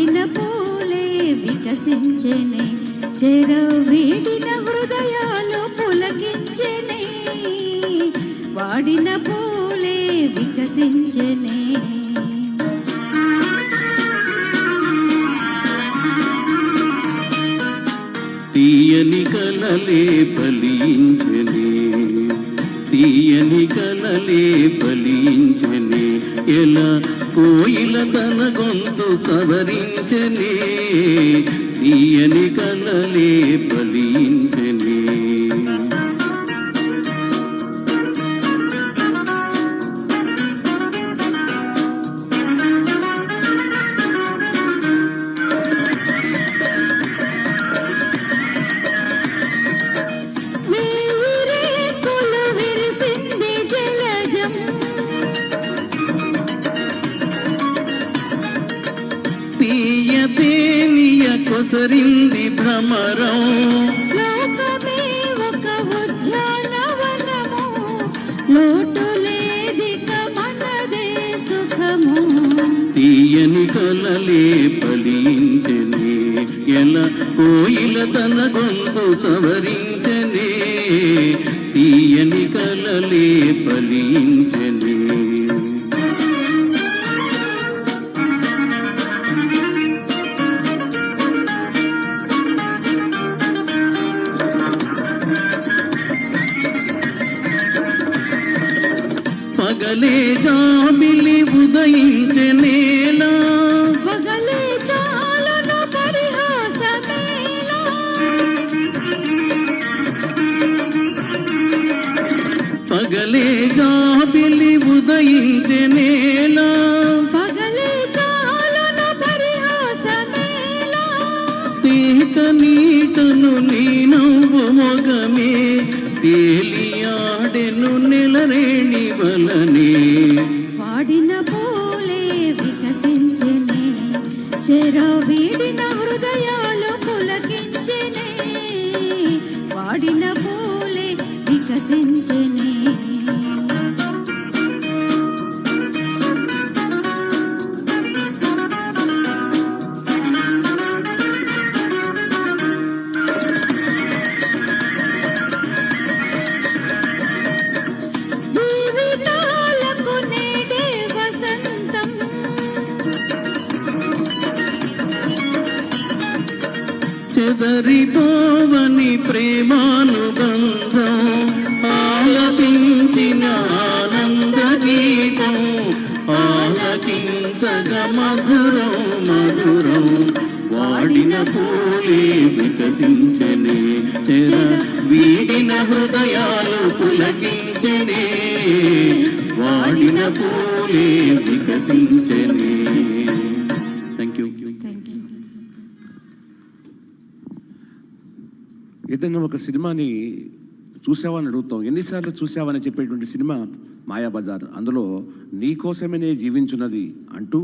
వాడిన పూలే వికసించెనే, చెరవీడిన హృదయాలు పులకించెనే, వాడిన పూలే వికసించెనే. తీయని కలలే ఫలించెనే, తీయని కలలే ఫలించెనే, ఎలా కోయిల తన గొంతు సవరించెనే, తీయని కలలే ఫలించెనే. తీయతేనియ కొసరింది భ్రమరం, లోకమే ఒక ఉద్యానవనము, లోటు లేదిక మనదే సుఖము. తీయని కలలే ఫలించెనే, ఎలా కోయిల తన గొంతు సవరించెనే, తీయని కలలే ఫలించెనే. పగలే జాబిలి ఉదయించెనేలా, పగలే చాలును పరిహాసమేలా, పగలే జాబిలి ఉదయించెనేలా, పగలే చాలును పరిహాసమేలా, తీట నీటను నీ నవ్వు మొగమే, తేలియాడెను నెలరేణి వలనే. వాడిన పూలే వికసించెనే, చెరవీడిన హృదయాలు పులకించెనే, వాడిన పూలే వికసించెనే. జీవితాలకు నేడే వసంతం, చెదరిపోవని ప్రేమానుబంధం, ఆలపించిన ఆనంద గీతం, ఆలకించగ మధురం మధురం. వాడిన పూలే వికసించెనే, చెర వీడిన హృదయాలు పులకించెనే, వాడిన పూలే వికసించెనే. Thank you. ఏదైనా ఒక సినిమాని చూసావని అడుగుతాం, ఎన్నిసార్లు చూసావని చెప్పేటువంటి సినిమా మాయాబజార్. అందులో నీ కోసమే నే జీవించున్నది అంటూ